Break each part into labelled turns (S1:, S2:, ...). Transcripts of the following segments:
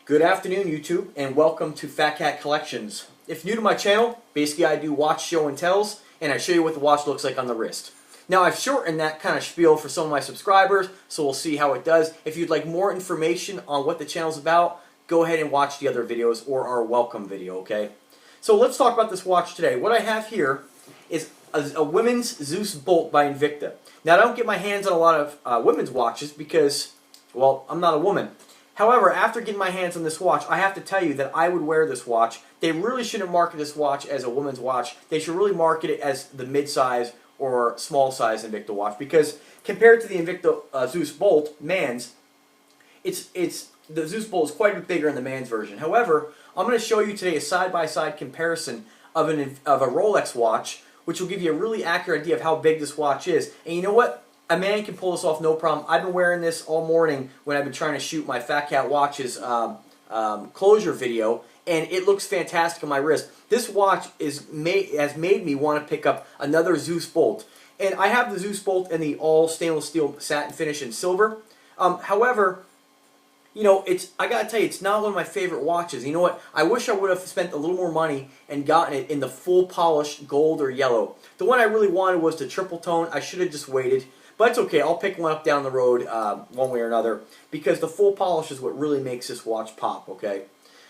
S1: Good afternoon, YouTube, and welcome to Fat Cat Collections. If new to my channel, basically I do watch show and tells, and I show you what the watch looks like on the wrist. Now I've shortened that kind of spiel for some of my subscribers, so we'll see how it does. If you'd like more information on what the channel's about, go ahead and watch the other videos or our welcome video, okay? So let's talk about this watch today. What I have here is a women's Zeus Bolt by Invicta. Now I don't get my hands on a lot of women's watches because, well, I'm not a woman. However, after getting my hands on this watch, I have to tell you that I would wear this watch. They really shouldn't market this watch as a woman's watch. They should really market it as the mid-size or small-size Invicta watch, because compared to the Invicta Zeus Bolt, man's, the Zeus Bolt is quite a bit bigger in the man's version. However, I'm going to show you today a side-by-side comparison of a Rolex watch, which will give you a really accurate idea of how big this watch is. And you know what? A man can pull this off no problem. I've been wearing this all morning when I've been trying to shoot my Fat Cat Watches closure video, and it looks fantastic on my wrist. This watch has made me want to pick up another Zeus Bolt. And I have the Zeus Bolt in the all stainless steel satin finish in silver. However, you know, I gotta tell you, it's not one of my favorite watches. You know what? I wish I would have spent a little more money and gotten it in the full polished gold or yellow. The one I really wanted was the triple tone. I should have just waited. But it's okay, I'll pick one up down the road one way or another, because the full polish is what really makes this watch pop, okay?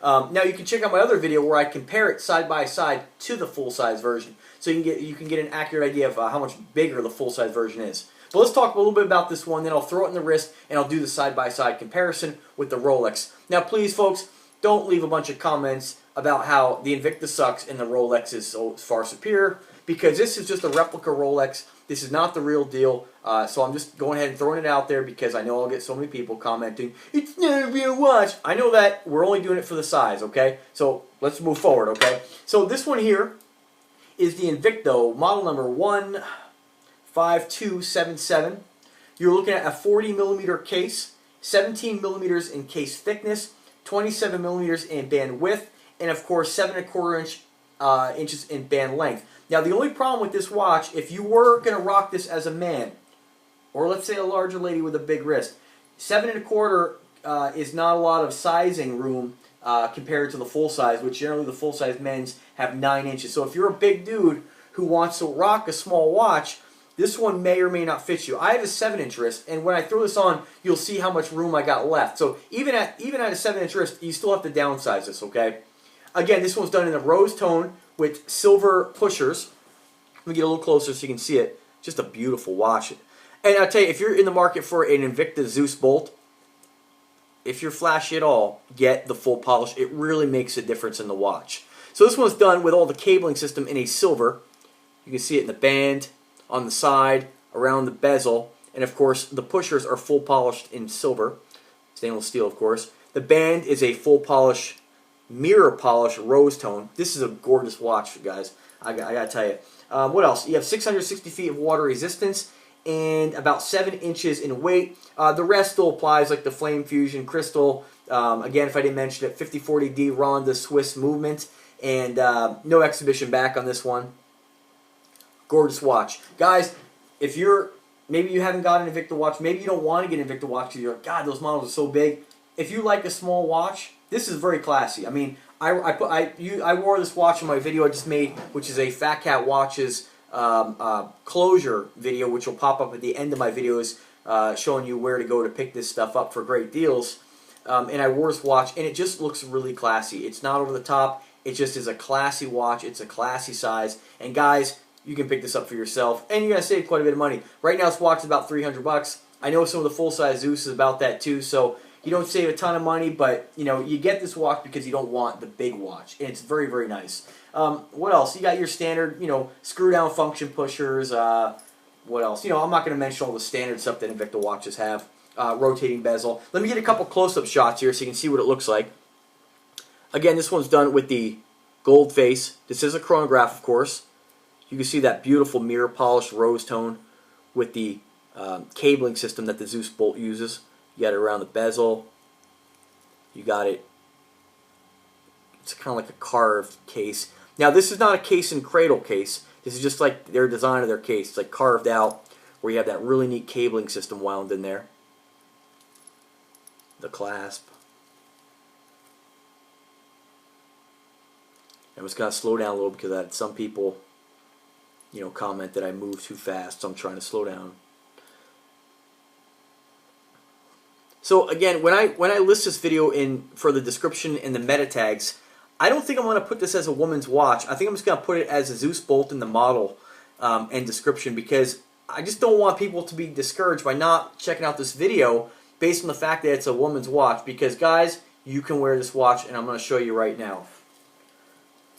S1: Now you can check out my other video where I compare it side by side to the full-size version, so you can get an accurate idea of how much bigger the full-size version is. But let's talk a little bit about this one, then I'll throw it in the wrist, and I'll do the side-by-side comparison with the Rolex. Now please, folks, don't leave a bunch of comments about how the Invicta sucks and the Rolex is so far superior, because this is just a replica Rolex. This is not the real deal, so I'm just going ahead and throwing it out there because I know I'll get so many people commenting, "It's not a real watch." I know that. We're only doing it for the size, okay? So let's move forward, okay? So this one here is the Invicta model number 15277. You're looking at a 40mm case, 17mm in case thickness, 27mm in band width, and of course 7¼ inches in band length. Now the only problem with this watch, if you were going to rock this as a man, or let's say a larger lady with a big wrist, 7¼ is not a lot of sizing room compared to the full size, which generally the full size men's have 9 inches. So if you're a big dude who wants to rock a small watch, this one may or may not fit you. I have a 7-inch wrist, and when I throw this on, you'll see how much room I got left. So even at a 7-inch wrist, you still have to downsize this, okay? Again, this one's done in a rose tone with silver pushers. Let me get a little closer so you can see it. Just a beautiful watch. And I'll tell you, if you're in the market for an Invicta Zeus Bolt, if you're flashy at all, get the full polish. It really makes a difference in the watch. So this one's done with all the cabling system in a silver. You can see it in the band, on the side, around the bezel, and of course the pushers are full polished in silver, stainless steel of course. The band is a full polish, mirror polish rose tone. This is a gorgeous watch, guys. I gotta tell you. What else? You have 660 feet of water resistance and about 7 inches in weight. The rest still applies, like the Flame Fusion crystal. Again, if I didn't mention it, 5040D Ronda Swiss movement, and no exhibition back on this one. Gorgeous watch. Guys, if maybe you haven't got an Invicta watch, maybe you don't want to get an Invicta watch because you're like, God, those models are so big. If you like a small watch, this is very classy. I mean, I wore this watch in my video I just made, which is a Fat Cat Watches closure video, which will pop up at the end of my videos, showing you where to go to pick this stuff up for great deals. And I wore this watch, and it just looks really classy. It's not over the top. It just is a classy watch. It's a classy size. And guys, you can pick this up for yourself, and you're going to save quite a bit of money. Right now, this watch is about $300. I know some of the full-size Zeus is about that too, so you don't save a ton of money, but you know, you get this watch because you don't want the big watch, and it's very, very nice. What else? You got your standard, you know, screw-down function pushers. What else? You know, I'm not going to mention all the standard stuff that Invicta watches have. Rotating bezel. Let me get a couple close-up shots here so you can see what it looks like. Again, this one's done with the gold face. This is a chronograph, of course. You can see that beautiful mirror polished rose tone with the cabling system that the Zeus Bolt uses. You got it around the bezel. You got it. It's kind of like a carved case. Now this is not a case and cradle case. This is just like their design of their case. It's like carved out where you have that really neat cabling system wound in there. The clasp. I was going to slow down a little because I had some people, you know, comment that I move too fast, so I'm trying to slow down. So again, when I list this video in for the description and the meta tags, I don't think I'm going to put this as a woman's watch. I think I'm just going to put it as a Zeus Bolt in the model and description, because I just don't want people to be discouraged by not checking out this video based on the fact that it's a woman's watch. Because guys, you can wear this watch, and I'm going to show you right now.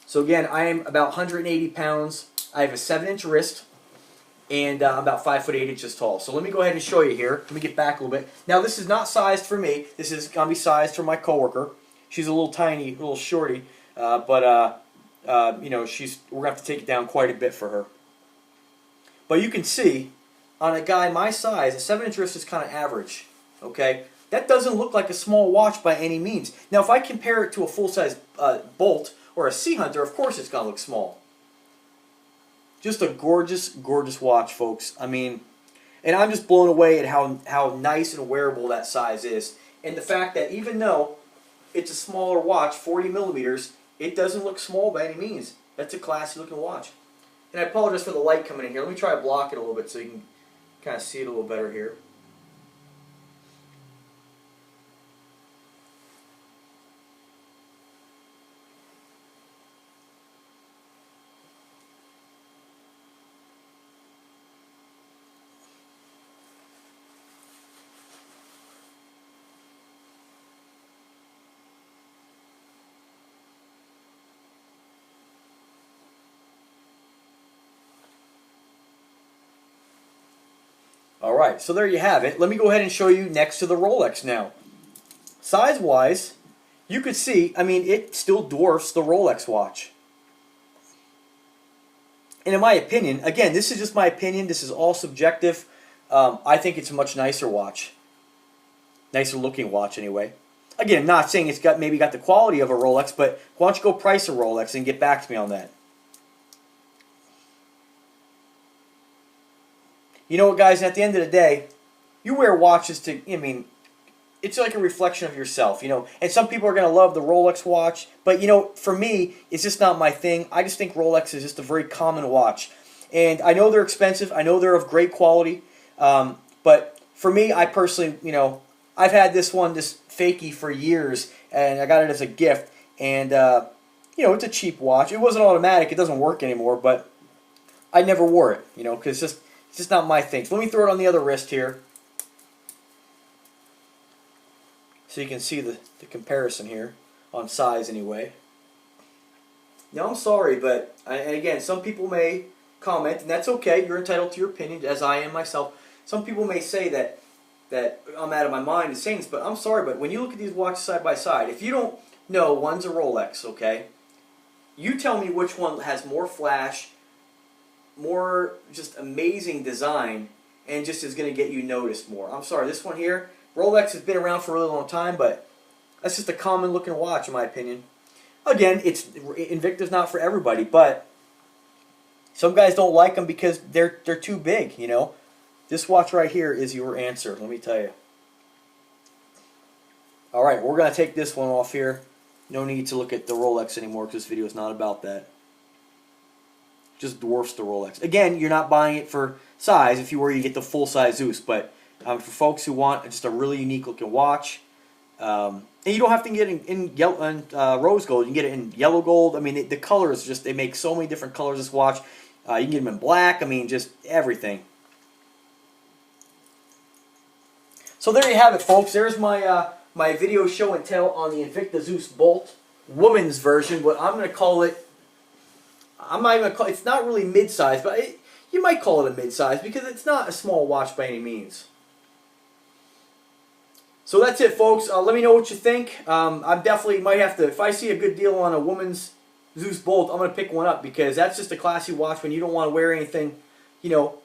S1: So again, I am about 180 pounds. I have a 7-inch wrist, and I'm about 5 foot 8 inches tall. So let me go ahead and show you here. Let me get back a little bit. Now this is not sized for me. This is going to be sized for my coworker. She's a little tiny, little shorty, but you know, we're going to have to take it down quite a bit for her. But you can see, on a guy my size, a 7-inch wrist is kind of average. Okay, that doesn't look like a small watch by any means. Now, if I compare it to a full-size Bolt or a Sea Hunter, of course it's going to look small. Just a gorgeous, gorgeous watch, folks. I mean, and I'm just blown away at how nice and wearable that size is. And the fact that even though it's a smaller watch, 40 millimeters, it doesn't look small by any means. That's a classy looking watch. And I apologize for the light coming in here. Let me try to block it a little bit so you can kind of see it a little better here. Alright, so there you have it. Let me go ahead and show you next to the Rolex now. Size-wise, you could see, I mean, it still dwarfs the Rolex watch. And in my opinion, again, this is just my opinion, this is all subjective, I think it's a much nicer watch. Nicer looking watch, anyway. Again, I'm not saying it's maybe got the quality of a Rolex, but why don't you go price a Rolex and get back to me on that. You know what, guys, at the end of the day, you wear watches to, I mean, it's like a reflection of yourself, you know. And some people are going to love the Rolex watch, but, you know, for me, it's just not my thing. I just think Rolex is just a very common watch. And I know they're expensive. I know they're of great quality. But for me, I personally, you know, I've had this one, this fakie, for years, and I got it as a gift. And, you know, it's a cheap watch. It wasn't automatic. It doesn't work anymore, but I never wore it, you know, because it's just not my thing. So let me throw it on the other wrist here, so you can see the comparison here, on size anyway. Now I'm sorry, but, and again, some people may comment, and that's okay, you're entitled to your opinion, as I am myself. Some people may say that I'm out of my mind in saying this, but I'm sorry, but when you look at these watches side by side, if you don't know one's a Rolex, okay, you tell me which one has more flash, more just amazing design, and just is going to get you noticed more. I'm sorry, this one here, Rolex has been around for a really long time, but that's just a common looking watch in my opinion. Again, Invicta's not for everybody, but some guys don't like them because they're too big, you know. This watch right here is your answer, let me tell you. Alright, we're going to take this one off here. No need to look at the Rolex anymore because this video is not about that. Just dwarfs the Rolex. Again, you're not buying it for size. If you were, you get the full-size Zeus. But for folks who want just a really unique-looking watch, and you don't have to get it in yellow and rose gold. You can get it in yellow gold. I mean, the colors just, they make so many different colors, this watch. You can get them in black. I mean, just everything. So there you have it, folks. There's my my video show and tell on the Invicta Zeus Bolt, woman's version. But I'm going to call it, I'm not even going to call it, it's not really mid-size, but you might call it a mid-size because it's not a small watch by any means. So that's it, folks. Let me know what you think. I definitely might have to, if I see a good deal on a woman's Zeus Bolt, I'm going to pick one up because that's just a classy watch when you don't want to wear anything, you know,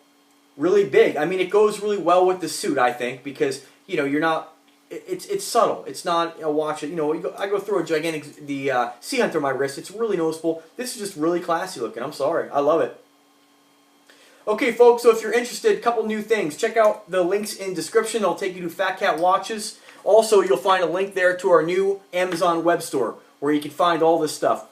S1: really big. I mean, it goes really well with the suit, I think, because, you know, you're not, it's subtle. It's not a watch that, you know, I go through a gigantic, the Sea Hunter on my wrist. It's really noticeable. This is just really classy looking. I'm sorry. I love it. Okay, folks, so if you're interested, a couple new things. Check out the links in description. It'll take you to Fat Cat Watches. Also, you'll find a link there to our new Amazon web store where you can find all this stuff.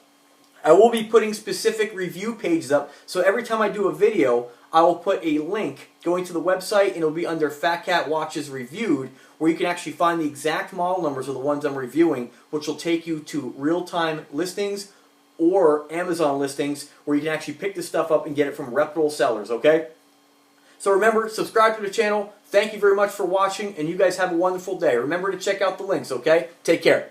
S1: I will be putting specific review pages up, so every time I do a video, I will put a link going to the website, and it'll be under Fat Cat Watches Reviewed, where you can actually find the exact model numbers of the ones I'm reviewing, which will take you to real-time listings or Amazon listings, where you can actually pick this stuff up and get it from reputable sellers, okay? So remember, subscribe to the channel. Thank you very much for watching, and you guys have a wonderful day. Remember to check out the links, okay? Take care.